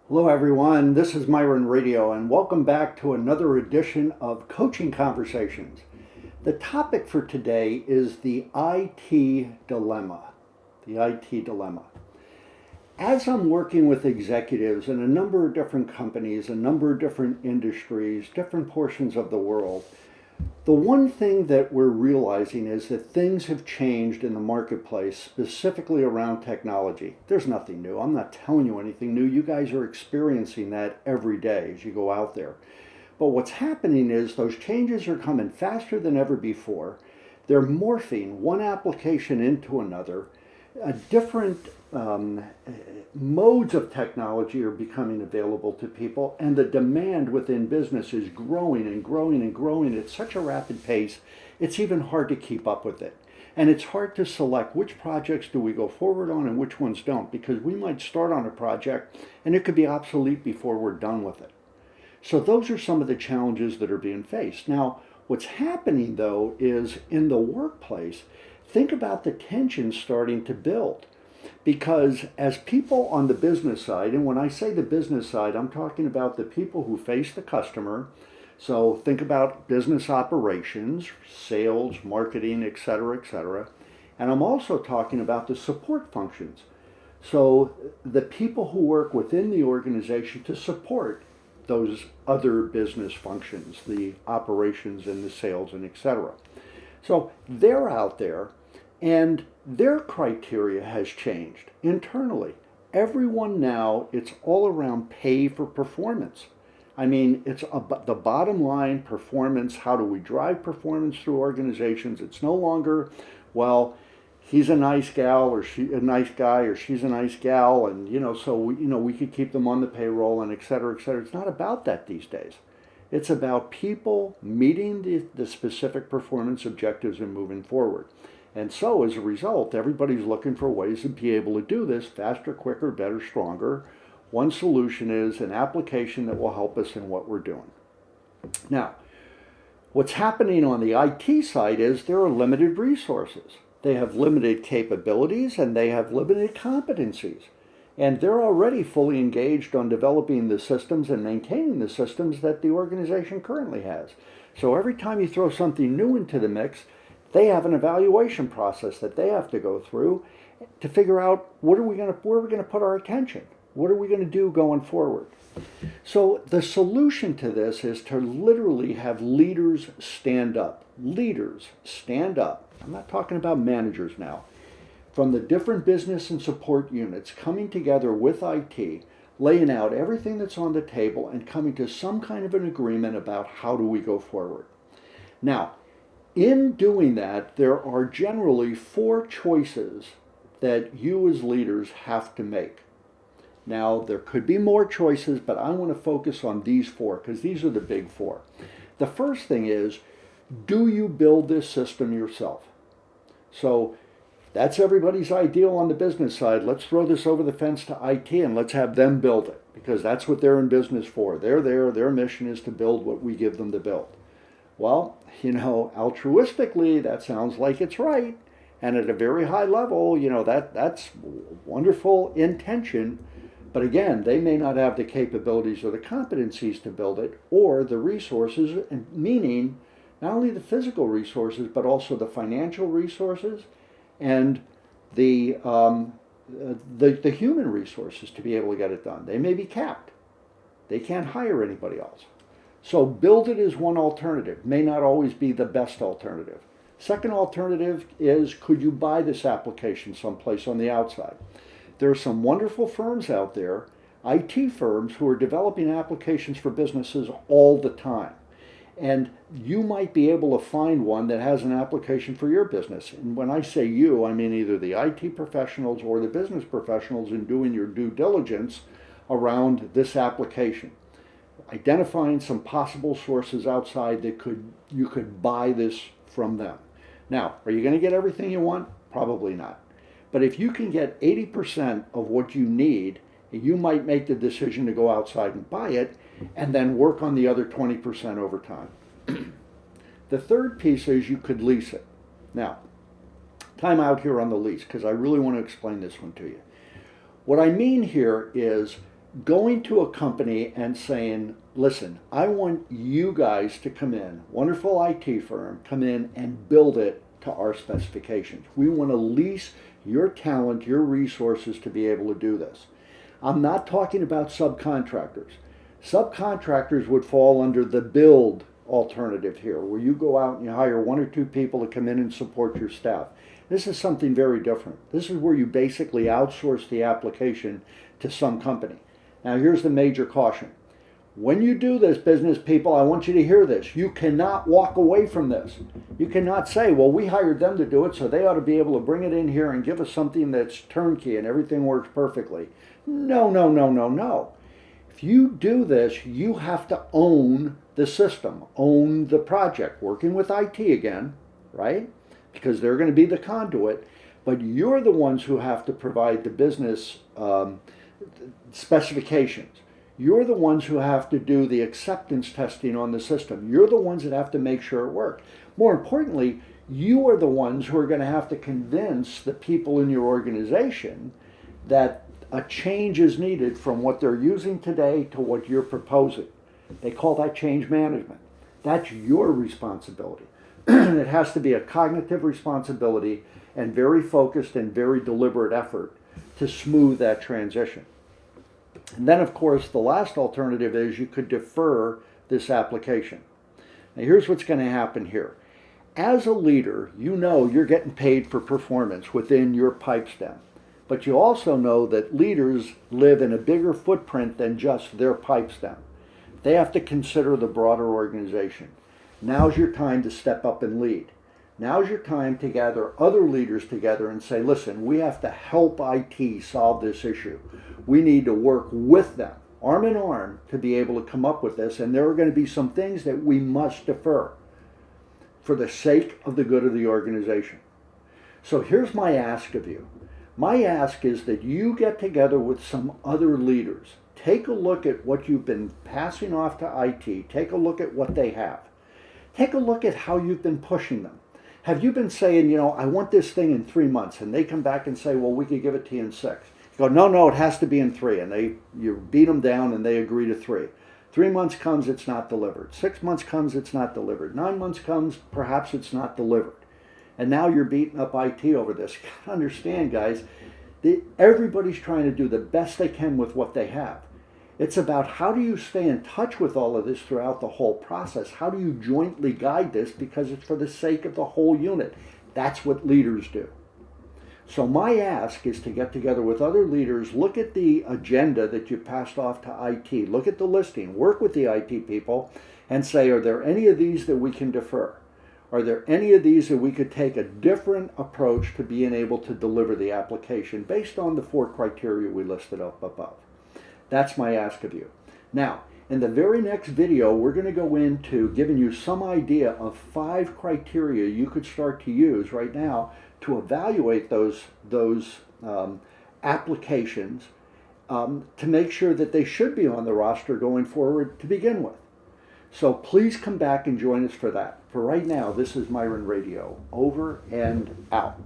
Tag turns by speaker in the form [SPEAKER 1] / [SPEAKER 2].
[SPEAKER 1] Hello, everyone. This is Myron Radio, and welcome back to another edition of Coaching Conversations. The topic for today is the IT dilemma. The IT dilemma. As I'm working with executives in a number of different companies, a number of different industries, different portions of the world, the one thing that we're realizing is that things have changed in the marketplace, specifically around technology. There's nothing new. I'm not telling you anything new. You guys are experiencing that every day as you go out there. But what's happening is those changes are coming faster than ever before. They're morphing one application into another. Different modes of technology are becoming available to people, and the demand within business is growing and growing and growing at such a rapid pace, it's even hard to keep up with it. And it's hard to select which projects do we go forward on and which ones don't, because we might start on a project and it could be obsolete before we're done with it. So those are some of the challenges that are being faced. Now, what's happening though is in the workplace, think about the tension starting to build. Because as people on the business side, and when I say the business side, I'm talking about the people who face the customer. So think about business operations, sales, marketing, et cetera, et cetera. And I'm also talking about the support functions. So the people who work within the organization to support those other business functions, the operations and the sales and et cetera. So they're out there, and their criteria has changed internally. Everyone now, it's all around pay for performance. I mean, it's the bottom line performance. How do we drive performance through organizations? It's no longer, well, he's a nice gal or she a nice guy or she's a nice gal, and so we could keep them on the payroll and et cetera, et cetera. It's not about that these days. It's about people meeting the specific performance objectives and moving forward. And so as a result, everybody's looking for ways to be able to do this faster, quicker, better, stronger. One solution is an application that will help us in what we're doing. Now, what's happening on the IT side is there are limited resources. They have limited capabilities and they have limited competencies. And they're already fully engaged on developing the systems and maintaining the systems that the organization currently has. So every time you throw something new into the mix, they have an evaluation process that they have to go through to figure out where are we going to put our attention? What are we going to do going forward? So the solution to this is to literally have leaders stand up. Leaders stand up. I'm not talking about managers now. From the different business and support units coming together with IT, laying out everything that's on the table and coming to some kind of an agreement about how do we go forward. Now, in doing that, there are generally 4 choices that you as leaders have to make. Now, there could be more choices, but I want to focus on these 4 because these are the big 4. The first thing is, do you build this system yourself? So that's everybody's ideal on the business side. Let's throw this over the fence to IT and let's have them build it because that's what they're in business for. They're there. Their mission is to build what we give them to build. Well, altruistically, that sounds like it's right. And at a very high level, that's wonderful intention. But again, they may not have the capabilities or the competencies to build it or the resources, meaning not only the physical resources, but also the financial resources and the human resources to be able to get it done. They may be capped. They can't hire anybody else. So build it is one alternative, may not always be the best alternative. Second alternative is, could you buy this application someplace on the outside? There are some wonderful firms out there, IT firms, who are developing applications for businesses all the time. And you might be able to find one that has an application for your business. And when I say you, I mean either the IT professionals or the business professionals in doing your due diligence around this application. Identifying some possible sources outside that you could buy this from them. Now, are you going to get everything you want? Probably not. But if you can get 80% of what you need, you might make the decision to go outside and buy it and then work on the other 20% over time. The third piece is you could lease it. Now, time out here on the lease because I really want to explain this one to you. What I mean here is Going to a company and saying, listen, I want you guys to come in, wonderful IT firm, come in and build it to our specifications. We want to lease your talent, your resources to be able to do this. I'm not talking about subcontractors. Subcontractors would fall under the build alternative here, where you go out and you hire one or two people to come in and support your staff. This is something very different. This is where you basically outsource the application to some company. Now here's the major caution. When you do this, business people, I want you to hear this. You cannot walk away from this. You cannot say, well, we hired them to do it, so they ought to be able to bring it in here and give us something that's turnkey and everything works perfectly. No, no, no, no, no. If you do this, you have to own the system, own the project, working with IT again, right? Because they're going to be the conduit, but you're the ones who have to provide the business specifications. You're the ones who have to do the acceptance testing on the system. You're the ones that have to make sure it works. More importantly, you are the ones who are going to have to convince the people in your organization that a change is needed from what they're using today to what you're proposing. They call that change management. That's your responsibility. It has to be a cognitive responsibility and very focused and very deliberate effort to smooth that transition. And then, of course, the last alternative is you could defer this application. Now, here's what's going to happen here. As a leader, you know you're getting paid for performance within your pipe stem. But you also know that leaders live in a bigger footprint than just their pipe stem. They have to consider the broader organization. Now's your time to step up and lead. Now's your time to gather other leaders together and say, listen, we have to help IT solve this issue. We need to work with them, arm in arm, to be able to come up with this. And there are going to be some things that we must defer for the sake of the good of the organization. So here's my ask of you. My ask is that you get together with some other leaders. Take a look at what you've been passing off to IT. Take a look at what they have. Take a look at how you've been pushing them. Have you been saying, I want this thing in 3 months, and they come back and say, well, we could give it to you in 6. You go, no, it has to be in 3, and you beat them down, and they agree to 3. 3 months comes, it's not delivered. 6 months comes, it's not delivered. 9 months comes, perhaps it's not delivered. And now you're beating up IT over this. You gotta understand, guys, everybody's trying to do the best they can with what they have. It's about how do you stay in touch with all of this throughout the whole process? How do you jointly guide this? Because it's for the sake of the whole unit. That's what leaders do. So my ask is to get together with other leaders, look at the agenda that you passed off to IT, look at the listing, work with the IT people, and say, are there any of these that we can defer? Are there any of these that we could take a different approach to being able to deliver the application based on the 4 criteria we listed up above? That's my ask of you. Now, in the very next video, we're going to go into giving you some idea of 5 criteria you could start to use right now to evaluate those applications to make sure that they should be on the roster going forward to begin with. So please come back and join us for that. For right now, this is Myron Radio. Over and out.